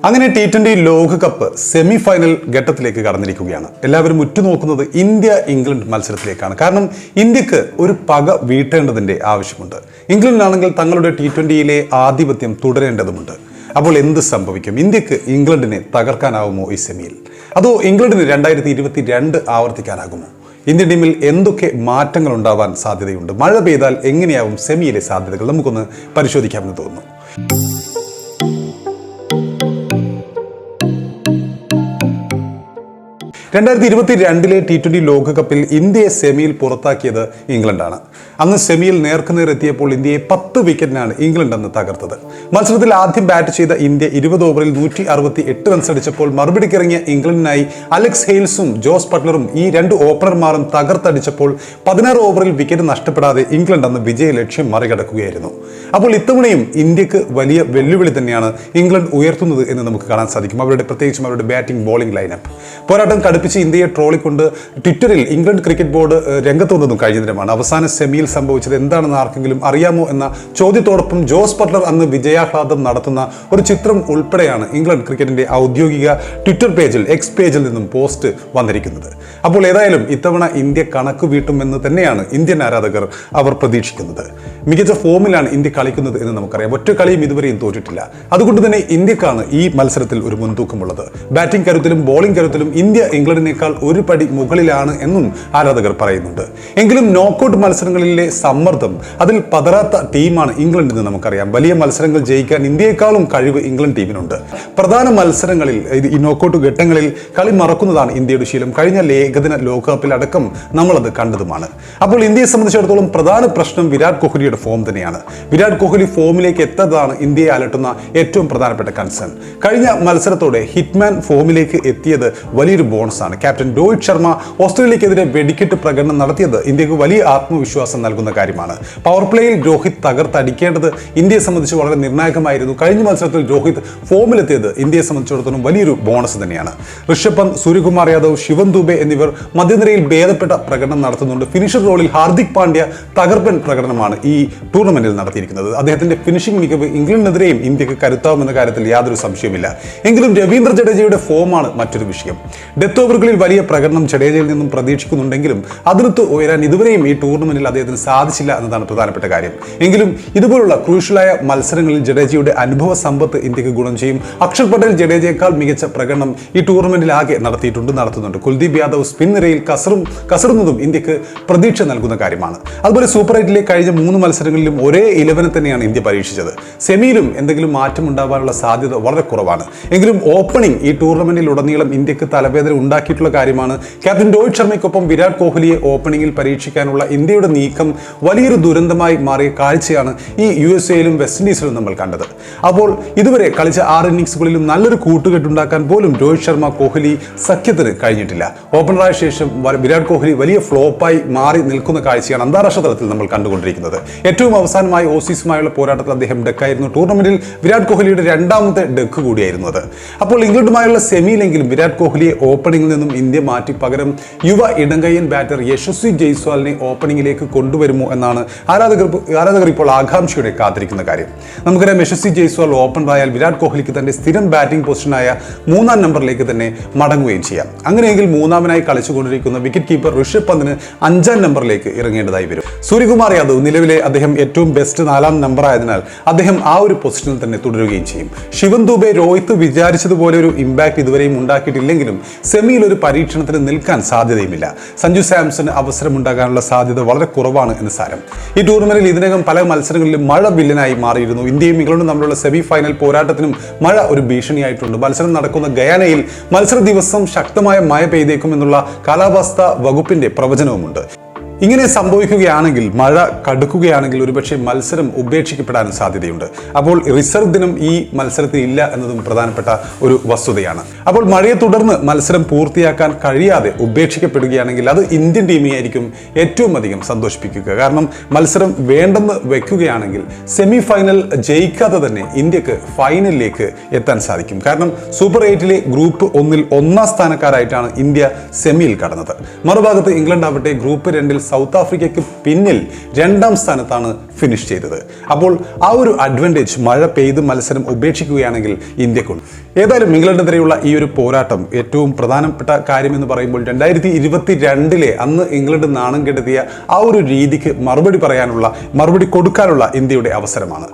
അങ്ങനെ T20 ലോകകപ്പ് semi final ഘട്ടത്തിലേക്ക് കടന്നിരിക്കുകയാണ്. എല്ലാവരും ഉറ്റുനോക്കുന്നത് ഇന്ത്യ ഇംഗ്ലണ്ട് മത്സരത്തിലേക്കാണ്. കാരണം ഇന്ത്യക്ക് ഒരു പക വീട്ടേണ്ടതിന്റെ ആവശ്യമുണ്ട്. ഇംഗ്ലണ്ടിനാണെങ്കിൽ തങ്ങളുടെ T20യിലെ ആധിപത്യം തുടരേണ്ടതുമുണ്ട്. അപ്പോൾ എന്ത് സംഭവിക്കും? ഇന്ത്യക്ക് ഇംഗ്ലണ്ടിനെ തകർക്കാനാവുമോ ഈ സെമിയിൽ? അതോ ഇംഗ്ലണ്ടിന് 2022 ആവർത്തിക്കാനാകുമോ? ഇന്ത്യൻ ടീമിൽ എന്തൊക്കെ മാറ്റങ്ങൾ ഉണ്ടാവാൻ സാധ്യതയുണ്ട്? മഴ പെയ്താൽ എങ്ങനെയാവും സെമിയിലെ സാധ്യതകൾ? നമുക്കൊന്ന് പരിശോധിക്കാമെന്ന് തോന്നുന്നു. 2022 T20 ലോകകപ്പിൽ ഇന്ത്യയെ സെമിയിൽ പുറത്താക്കിയത് ഇംഗ്ലണ്ടാണ്. അന്ന് സെമിയിൽ നേർക്കുനേർ എത്തിയപ്പോൾ ഇന്ത്യയെ 10 വിക്കറ്റിനാണ് ഇംഗ്ലണ്ട് അന്ന് തകർത്തത്. മത്സരത്തിൽ ആദ്യം ബാറ്റ് ചെയ്ത ഇന്ത്യ 20 ഓവറിൽ 168 റൺസ് അടിച്ചപ്പോൾ മറുപടിക്കിറങ്ങിയ ഇംഗ്ലണ്ടിനായി അലക്സ് ഹെയിൽസും ജോസ് ബട്ട്ലറും ഈ രണ്ട് ഓപ്പണർമാരും തകർത്തടിച്ചപ്പോൾ 16 ഓവറിൽ വിക്കറ്റ് നഷ്ടപ്പെടാതെ ഇംഗ്ലണ്ട് അന്ന് വിജയ ലക്ഷ്യം മറികടക്കുകയായിരുന്നു. അപ്പോൾ ഇത്തവണയും ഇന്ത്യക്ക് വലിയ വെല്ലുവിളി തന്നെയാണ് ഇംഗ്ലണ്ട് ഉയർത്തുന്നത് എന്ന് നമുക്ക് കാണാൻ സാധിക്കും. പ്രത്യേകിച്ചും അവരുടെ ബാറ്റിംഗ് ബോളിംഗ് ലൈനപ്പ് പോരാട്ടം കടുപ്പിച്ച് ഇന്ത്യയെ ട്രോളിക്കൊണ്ട് ട്വിറ്ററിൽ ഇംഗ്ലണ്ട് ക്രിക്കറ്റ് ബോർഡ് രംഗത്ത് വന്നതും കഴിഞ്ഞ ദിനമാണ്. അവസാന സെമിയിൽ സംഭവിച്ചത് എന്താണെന്ന് ആർക്കെങ്കിലും അറിയാമോ എന്ന ചോദ്യത്തോടൊപ്പം ജോസ് ബട്ട്ലർ അന്ന് വിജയാഹ്ലാദം നടത്തുന്ന ഒരു ചിത്രം ഉൾപ്പെടെയാണ് ഇംഗ്ലണ്ട് ക്രിക്കറ്റിന്റെ ഔദ്യോഗിക ട്വിറ്റർ പേജിൽ എക്സ് പേജിൽ നിന്നും പോസ്റ്റ് വന്നിരിക്കുന്നത്. അപ്പോൾ ഏതായാലും ഇത്തവണ ഇന്ത്യ കണക്ക് വീട്ടുമെന്ന് തന്നെയാണ് ഇന്ത്യൻ ആരാധകർ അവർ പ്രതീക്ഷിക്കുന്നത്. മികച്ച ഫോമിലാണ് ഇന്ത്യ കളിക്കുന്നത് എന്ന് നമുക്കറിയാം. ഒറ്റ കളിയും ഇതുവരെയും തോറ്റിട്ടില്ല. അതുകൊണ്ട് തന്നെ ഇന്ത്യക്കാണ് ഈ മത്സരത്തിൽ ഒരു മുൻതൂക്കമുള്ളത്. ബാറ്റിംഗ് കരുത്തിലും ബോളിംഗ് കരുത്തിലും ഇന്ത്യ ഇംഗ്ലണ്ടിനേക്കാൾ ഒരു പടി മുകളിലാണ് എന്നും ആരാധകർ പറയുന്നുണ്ട്. എങ്കിലും നോക്കൌട്ട് മത്സരങ്ങളിലെ സമ്മർദ്ദം അതിൽ പതറാത്ത ടീമാണ് ഇംഗ്ലണ്ട് എന്ന് നമുക്കറിയാം. വലിയ മത്സരങ്ങൾ ജയിക്കാൻ ഇന്ത്യയെക്കാളും കഴിവ് ഇംഗ്ലണ്ട് ടീമിനുണ്ട്. പ്രധാന മത്സരങ്ങളിൽ ഈ നോക്കൌട്ട് ഘട്ടങ്ങളിൽ കളി മറക്കുന്നതാണ് ഇന്ത്യയുടെ ശീലം. കഴിഞ്ഞ ഏകദിന ലോകകപ്പിൽ അടക്കം നമ്മളത് കണ്ടതുമാണ്. അപ്പോൾ ഇന്ത്യയെ സംബന്ധിച്ചിടത്തോളം പ്രധാന പ്രശ്നം വിരാട് കോഹ്ലിയുടെ ഫോം തന്നെയാണ്. വിരാട് കോഹ്ലി ഫോമിലേക്ക് എത്തതാണ് ഇന്ത്യയെ അലട്ടുന്ന ഏറ്റവും പ്രധാനപ്പെട്ട കൺസേൺ. കഴിഞ്ഞ മത്സരത്തോടെ ഹിറ്റ്മാൻ ഫോമിലേക്ക് എത്തിയത് വലിയൊരു ബോണസാണ്. ക്യാപ്റ്റൻ രോഹിത് ശർമ്മ ഓസ്ട്രേലിയക്കെതിരെ വെടിക്കെട്ട് പ്രകടനം നടത്തിയത് ഇന്ത്യക്ക് വലിയ ആത്മവിശ്വാസം നൽകുന്ന കാര്യമാണ്. പവർ പ്ലേയിൽ രോഹിത് തകർത്തടിക്കേണ്ടത് ഇന്ത്യയെ സംബന്ധിച്ച് വളരെ നിർണായകമായിരുന്നു. കഴിഞ്ഞ മത്സരത്തിൽ രോഹിത് ഫോമിലെത്തിയത് ഇന്ത്യയെ സംബന്ധിച്ചിടത്തോളം വലിയൊരു ബോണസ് തന്നെയാണ്. ഋഷഭ് പന്ത്, സൂര്യകുമാർ യാദവ്, ശിവൻ ദുബെ എന്നിവർ മധ്യനിരയിൽ ഭേദപ്പെട്ട പ്രകടനം നടത്തുന്നുണ്ട്. ഫിനിഷർ റോളിൽ ഹാർദിക് പാണ്ഡ്യ തകർപ്പൻ പ്രകടനമാണ് ഈ ടൂർണമെന്റിൽ നടത്തിയിരിക്കുന്നത്. അദ്ദേഹത്തിന്റെ ഫിനിഷിംഗ് മികവ് ഇംഗ്ലണ്ടിനെതിരെയും ഇന്ത്യക്ക് കരുത്താവുമെന്ന കാര്യത്തിൽ യാതൊരു സംശയമില്ല. എങ്കിലും രവീന്ദ്ര ജഡേജയുടെ ഫോമാണ് മറ്റൊരു വിഷയം. ഡെത്ത് ഓവറുകളിൽ വലിയ പ്രകടനം ജഡേജയിൽ നിന്നും പ്രതീക്ഷിക്കുന്നുണ്ടെങ്കിലും അതിർത്ത് ഉയരാൻ ഇതുവരെയും ഈ ടൂർണമെന്റിൽ അദ്ദേഹത്തിന് സാധിച്ചില്ല എന്നതാണ് പ്രധാനപ്പെട്ട കാര്യം. എങ്കിലും ഇതുപോലുള്ള ക്രൂഷ്യലായ മത്സരങ്ങളിൽ ജഡേജയുടെ അനുഭവ സമ്പത്ത് ഇന്ത്യക്ക് ഗുണം ചെയ്യും. അക്ഷർ പട്ടേൽ ജഡേജയേക്കാൾ മികച്ച പ്രകടനം ഈ ടൂർണമെന്റിൽ ആകെ നടത്തുന്നുണ്ട്. കുൽദീപ് യാദവ് സ്പിൻ നിരയിൽ കസറുന്നതും ഇന്ത്യക്ക് പ്രതീക്ഷ നൽകുന്ന കാര്യമാണ്. അതുപോലെ സൂപ്പർ 8 കഴിഞ്ഞ 3 മത്സരങ്ങളിലും ഒരേ 11 തന്നെയാണ് ഇന്ത്യ പരീക്ഷിച്ചത്. സെമിയിലും എന്തെങ്കിലും മാറ്റം ഉണ്ടാവാനുള്ള സാധ്യത വളരെ കുറവാണ്. എങ്കിലും ഓപ്പണിംഗ് ഈ ടൂർണമെന്റിൽ ഉടനീളം ഇന്ത്യക്ക് തലവേദന ഉണ്ടാക്കിയിട്ടുള്ള കാര്യമാണ്. ക്യാപ്റ്റൻ രോഹിത് ശർമ്മയ്ക്കൊപ്പം വിരാട് കോഹ്ലിയെ ഓപ്പണിംഗിൽ പരീക്ഷിക്കാനുള്ള ഇന്ത്യയുടെ നീക്കം വലിയൊരു ദുരന്തമായി മാറിയ കാഴ്ചയാണ് ഈ USA-യിലും വെസ്റ്റ് ഇൻഡീസിലും നമ്മൾ കണ്ടത്. അപ്പോൾ ഇതുവരെ കളിച്ച 6 ഇന്നിംഗ്സുകളിലും നല്ലൊരു കൂട്ടുകെട്ടുണ്ടാക്കാൻ പോലും രോഹിത് ശർമ്മ കോഹ്ലി സഖ്യത്തിന് കഴിഞ്ഞിട്ടില്ല. ഓപ്പണറായ ശേഷം വിരാട് കോഹ്ലി വലിയ ഫ്ലോപ്പായി മാറി നിൽക്കുന്ന കാഴ്ചയാണ് അന്താരാഷ്ട്ര തലത്തിൽ നമ്മൾ കണ്ടുകൊണ്ടിരിക്കുന്നത്. ഏറ്റവും അവസാനമായി ഓസീസുമായുള്ള പോരാട്ടത്തിൽ അദ്ദേഹം ഡെക്കായിരുന്നു. ടൂർണമെന്റിൽ വിരാട് കോഹ്ലിയുടെ രണ്ടാമത്തെ ഡെക്ക് കൂടിയായിരുന്നു അത്. അപ്പോൾ ഇംഗ്ലണ്ടുമായുള്ള സെമിയിലെങ്കിലും വിരാട് കോഹ്ലിയെ ഓപ്പണിംഗിൽ നിന്നും ഇന്ത്യ മാറ്റി പകരം യുവ ഇടങ്കയ്യൻ ബാറ്റർ യശസ്വി ജയ്സ്വാളിനെ ഓപ്പണിംഗിലേക്ക് കൊണ്ടുവരുമോ എന്നാണ് ആരാധകർ ഇപ്പോൾ ആകാംക്ഷയോടെ കാത്തിരിക്കുന്ന കാര്യം. നമുക്കറിയാം, യശസ്വി ജയ്സ്വാൾ ഓപ്പണറായാൽ വിരാട് കോഹ്ലിക്ക് തന്റെ സ്ഥിരം ബാറ്റിംഗ് പൊസിഷനായ 3-ാം നമ്പറിലേക്ക് തന്നെ മടങ്ങുകയും ചെയ്യാം. അങ്ങനെയെങ്കിൽ 3-ാമനായി കളിച്ചുകൊണ്ടിരിക്കുന്ന വിക്കറ്റ് കീപ്പർ ഋഷഭ് പന്തിന് 5-ാം നമ്പറിലേക്ക് ഇറങ്ങേണ്ടതായി വരും. സൂര്യകുമാർ യാദവ് നിലവിലെ അദ്ദേഹം ഏറ്റവും ബെസ്റ്റ് 4-ാം നമ്പർ ആയതിനാൽ അദ്ദേഹം ആ ഒരു പൊസിഷനിൽ തന്നെ തുടരുകയും ചെയ്യും. ശിവൻ ദുബെ രോഹിത് വിചാരിച്ചതുപോലെ ഒരു ഇമ്പാക്ട് ഇതുവരെയും ഉണ്ടാക്കിയിട്ടില്ലെങ്കിലും സെമിയിൽ ഒരു പരീക്ഷണത്തിന് നിൽക്കാൻ സാധ്യതയുമില്ല. സഞ്ജു സാംസണ് അവസരമുണ്ടാകാനുള്ള സാധ്യത വളരെ കുറവാണ് എന്ന് സാരം. ഈ ടൂർണമെന്റിൽ ഇതിനകം പല മത്സരങ്ങളിലും മഴ വില്ലനായി മാറിയിരുന്നു. ഇന്ത്യയും ഇംഗ്ലണ്ടും തമ്മിലുള്ള സെമി ഫൈനൽ പോരാട്ടത്തിനും മഴ ഒരു ഭീഷണിയായിട്ടുണ്ട്. മത്സരം നടക്കുന്ന ഗയാനയിൽ മത്സര ദിവസം ശക്തമായ മഴ പെയ്തേക്കും എന്നുള്ള കാലാവസ്ഥാ വകുപ്പിന്റെ പ്രവചനവുമുണ്ട്. ഇങ്ങനെ സംഭവിക്കുകയാണെങ്കിൽ, മഴ കടുക്കുകയാണെങ്കിൽ ഒരുപക്ഷെ മത്സരം ഉപേക്ഷിക്കപ്പെടാനും സാധ്യതയുണ്ട്. അപ്പോൾ റിസർവ് ദിനം ഈ മത്സരത്തിൽ ഇല്ല എന്നതും പ്രധാനപ്പെട്ട ഒരു വസ്തുതയാണ്. അപ്പോൾ മഴയെ തുടർന്ന് മത്സരം പൂർത്തിയാക്കാൻ കഴിയാതെ ഉപേക്ഷിക്കപ്പെടുകയാണെങ്കിൽ അത് ഇന്ത്യൻ ടീമിനെയായിരിക്കും ഏറ്റവും അധികം സന്തോഷിപ്പിക്കുക. കാരണം മത്സരം വേണ്ടെന്ന് വെക്കുകയാണെങ്കിൽ സെമി ഫൈനൽ ജയിക്കാതെ തന്നെ ഇന്ത്യക്ക് ഫൈനലിലേക്ക് എത്താൻ സാധിക്കും. കാരണം സൂപ്പർ 8 ഗ്രൂപ്പ് 1-ൽ 1-ാം സ്ഥാനക്കാരായിട്ടാണ് ഇന്ത്യ സെമിയിൽ കടന്നത്. മറുഭാഗത്ത് ഇംഗ്ലണ്ട് ആവട്ടെ ഗ്രൂപ്പ് 2-ൽ സൗത്ത് ആഫ്രിക്കയ്ക്ക് പിന്നിൽ 2ാം സ്ഥാനത്താണ് ഫിനിഷ് ചെയ്തത്. അപ്പോൾ ആ ഒരു അഡ്വാൻറ്റേജ് മഴ പെയ്ത് മത്സരം ഉപേക്ഷിക്കുകയാണെങ്കിൽ ഇന്ത്യക്കുണ്ട്. ഏതായാലും ഇംഗ്ലണ്ടിനെതിരെയുള്ള ഈ ഒരു പോരാട്ടം ഏറ്റവും പ്രധാനപ്പെട്ട കാര്യമെന്ന് പറയുമ്പോൾ 2022 അന്ന് ഇംഗ്ലണ്ട് നാണം കെടുത്തിയ ആ ഒരു രീതിക്ക് മറുപടി കൊടുക്കാനുള്ള ഇന്ത്യയുടെ അവസരമാണ്.